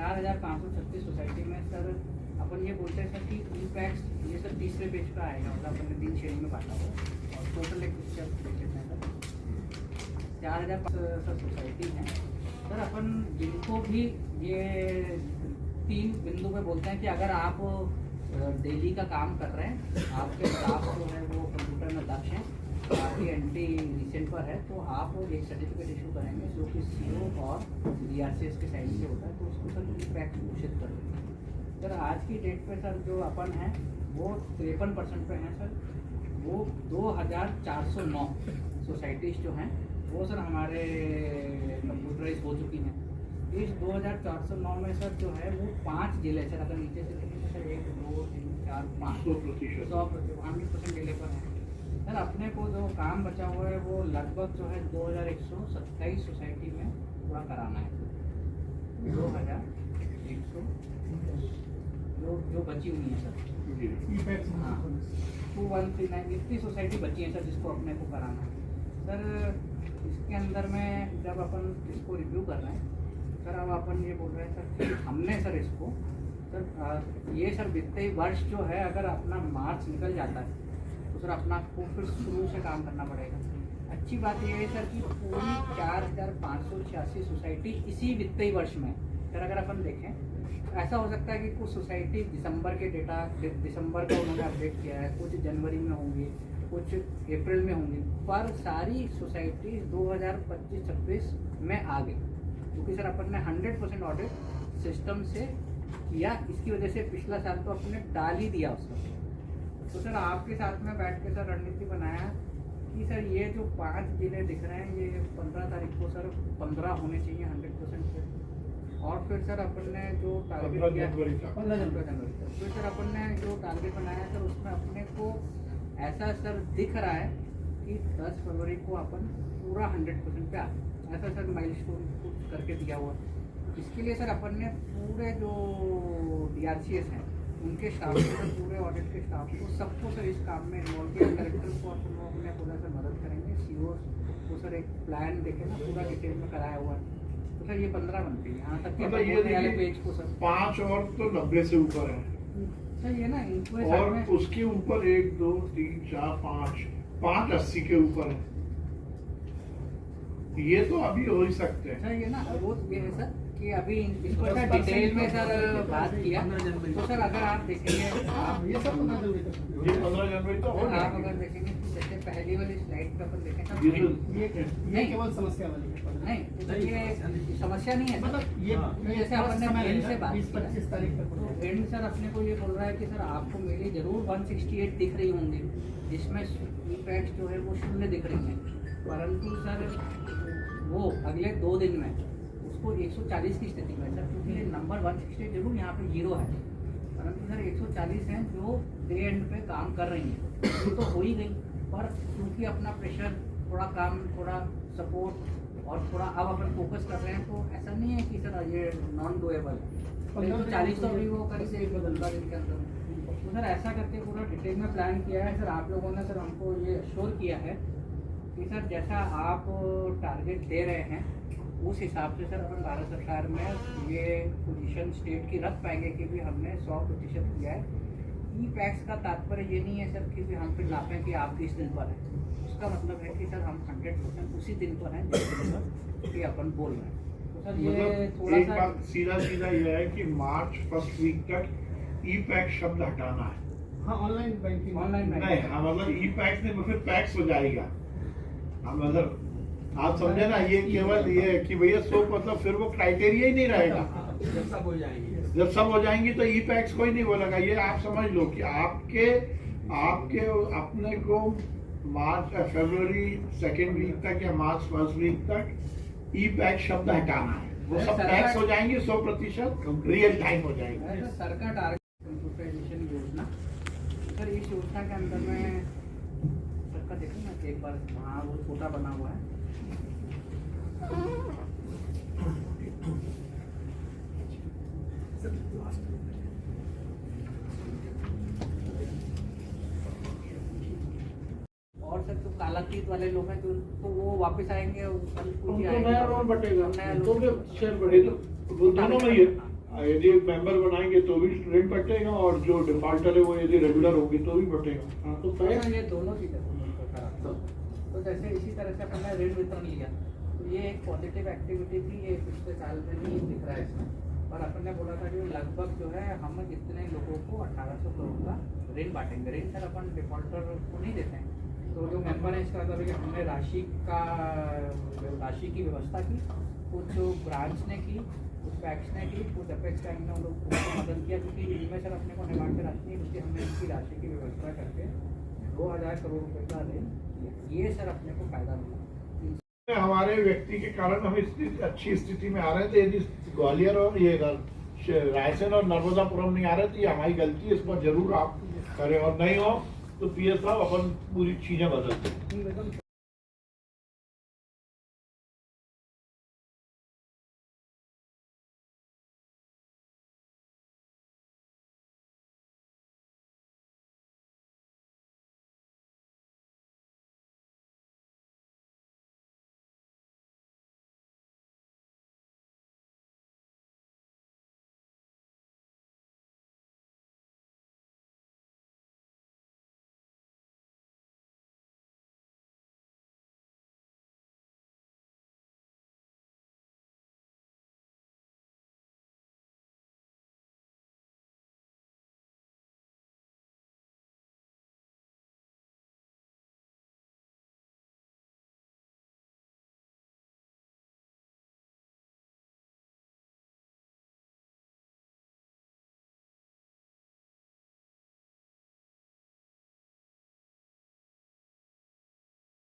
4536 society में sir अपन ये बोलते हैं सर कि ई-पैक्स ये सर तीसरे पेज पे आएगा, मतलब अपन ने 3 श्रेणी में बांटा हुआ और टोटल एक पिक्चर देख लेते हैं सर। 4500 सोसाइटी हैं सर। अपन जिनको भी ये 3 बिंदु पे बोलते हैं कि अगर आप डेली का काम कर रहे हैं, आपके स्टाफ जो है वो कंप्यूटर में दक्ष हैं, आपकी एंट्री रिसेंट पर है, तो आप एक सर्टिफिकेट इशू करेंगे जो कि CO और DRCS के साइड से होता है, तो उसको सर ई-पैक्स घोषित कर देंगे सर। आज की डेट पे सर जो अपन हैं वो 53% पे हैं सर। वो 2409 सोसाइटीज़ जो हैं वो सर हमारे कंप्यूटराइज हो चुकी हैं। इस 2409 में सर जो है वो 5 जिले सर, अगर नीचे से देखेंगे सर 1 2 3 4 5 100% जिले पर हैं सर। अपने को जो काम बचा हुआ है वो लगभग जो है 2127 सोसाइटी में पूरा कराना है। 2100 जो बची हुई है सर, हाँ 2139 इतनी सोसाइटी बची है सर जिसको अपने को कराना है सर। इसके अंदर में जब अपन इसको रिव्यू कर रहे हैं सर, अब अपन ये बोल रहे हैं सर कि हमने सर इसको सर ये सर वित्तीय वर्ष जो है अगर अपना मार्च निकल जाता है तो सर अपना को फिर शुरू से काम करना पड़ेगा। अच्छी बात ये है सर कि पूरी 4586 सोसाइटी इसी वित्तीय वर्ष में सर, अगर अपन देखें ऐसा हो सकता है कि कुछ सोसाइटी दिसंबर के डेटा दिसंबर का उन्होंने अपडेट किया है, कुछ जनवरी में होंगी, कुछ अप्रैल में होंगी, पर सारी सोसाइटी 2025-26 में आ गई क्योंकि सर अपन ने 100% ऑडिट सिस्टम से किया। इसकी वजह से पिछला साल तो अपने डाल ही दिया उसका। तो सर आपके साथ में बैठ के सर रणनीति बनाया कि सर ये जो 5 जिले दिख रहे हैं ये 15 तारीख को सर 15 होने चाहिए 100% से। और फिर सर अपन ने जो टारगेट किया 15 जनवरी तक, फिर सर अपन ने जो टारगेट बनाया सर उसमें अपने को ऐसा सर दिख रहा है कि 10 फरवरी को अपन पूरा 100% पे आ, ऐसा सर माइलस्टोन करके दिया हुआ। इसके लिए सर अपन ने पूरे जो DRCS हैं उनके स्टाफ को सर, पूरे ऑडिट के स्टाफ को सबको सर इस काम में इन्वॉल्व किया। कलेक्टर को अपन लोग अपने पूरा सर मदद करेंगे, CO को सर एक प्लान देखे ना पूरा डिटेल में कराया हुआ है। तो सर ये 15 बनती है यहाँ तक कि पेज को सर 5 और तो 90 से ऊपर है सर। ये ना और उसके ऊपर 1 2 3 4 5 80 के ऊपर है। ये तो अभी हो ही सकते हैं सर। ये ना वो ये है सर कि अभी इसको सर डिटेल में सर बात किया तो सर अगर आप देखेंगे आप ये 15 जनवरी तो हो आप अगर देखेंगे जैसे पहली वाली स्लाइड पे अपन देखें सर, ये केवल समस्या वाली नहीं तो ये समस्या नहीं है मतलब ये जैसे अपन ने एंड से बात 25 तारीख तक तो एंड सर अपने को ये बोल रहा है कि सर आपको मेरी जरूर 168 दिख रही होंगी जिसमें ई-पैक्स जो है वो 0 दिख रही है, परंतु सर वो अगले 2 दिन में उसको 140 की स्थिति में सर, क्योंकि ये नंबर 168 जरूर यहाँ पे 0 है, परंतु सर 140 हैं जो डे एंड पे काम कर रही हैं। ये तो हो ही गई, पर क्योंकि अपना प्रेशर थोड़ा काम थोड़ा सपोर्ट और थोड़ा अब अपन फोकस कर रहे हैं तो ऐसा नहीं है कि सर ये नॉन डूएबल है। 140 तो अभी वो कर से 15 दिन के अंदर। तो सर ऐसा करके पूरा डिटेल में प्लान किया है सर। आप लोगों ने सर हमको ये श्योर किया है कि सर जैसा आप टारगेट दे रहे हैं उस हिसाब से सर अपन भारत सरकार में ये पोजीशन स्टेट की रख पाएंगे कि भी हमने 100% किया है। ई-पैक्स का तात्पर्य ये नहीं है सर कि भी हम फिर नापें कि आप किस दिन पर हैं, उसका मतलब है कि सर हम 100% उसी दिन पर हैं जिस दिन पर कि अपन बोल रहे हैं। तो सर ये थोड़ा एक सा बात सीधा ये है कि मार्च फर्स्ट वीक तक ई-पैक्स शब्द हटाना है। हाँ ऑनलाइन बैंकिंग नहीं हाँ मतलब ई-पैक्स नहीं फिर पैक्स हो जाएगा। हाँ मतलब आप समझे ना, ये केवल ये कि भैया 100 मतलब फिर वो क्राइटेरिया ही नहीं रहेगा। जब सब हो जाएंगी तो ई-पैक्स कोई नहीं बोलेगा। ये आप समझ लो कि आपके अपने को मार्च फरवरी 2nd वीक तक या मार्च 1st वीक तक ई-पैक्स शब्द हटाना है। वो सब टैक्स हो जाएंगे 100% रियल टाइम हो जाएगा। सरकार टारगेट कंप्यूटराइजेशन योजना सर, इस योजना के अंदर में सबका देखो ना एक बार वहाँ वो छोटा बना हुआ है। और सर जो कालातीत वाले लोग हैं तो वो वापस आएंगे, उनको नया रोल बटेगा, तो भी शेयर बढ़ेगा। वो दोनों में ही है। यदि मेंबर बनाएंगे तो भी ऋण बटेगा और जो डिफॉल्टर है वो यदि रेगुलर होगी तो भी बटेगा। हाँ तो हाँ, ये दोनों चीजें तो जैसे इसी तरह से अपन ने ऋण वितरण लिया तो ये एक पॉजिटिव एक्टिविटी थी, ये पिछले साल में नहीं दिख रहा है इसमें। और अपन ने बोला था कि लगभग जो है हम इतने लोगों को 1800 करोड़ का ऋण बांटेंगे। ऋण सर अपन डिफॉल्टर को नहीं देते हैं, तो जो मेंबर है इसका मतलब है कि हमने राशि की व्यवस्था की, कुछ ब्रांच ने की, कुछ पैक्स ने की, कुछ अपेक्स बैंक ने उन लोग को मदद किया, क्योंकि इनमें सर अपने को निर्माण की राशि नहीं मिलती, हमने इसकी राशि की व्यवस्था करके 2000 करोड़ रुपए का ऋण किया। ये सर अपने को फायदा मिला। हमारे व्यक्ति के कारण हम अच्छी स्थिति में आ रहे थे। यदि ग्वालियर और ये रायसेन और नर्मदापुरम नहीं आ रहे तो ये हमारी गलती है, इस पर जरूर आप करें, और नहीं हो तो पीएस साहब अपन पूरी चीजें बदलते हैं।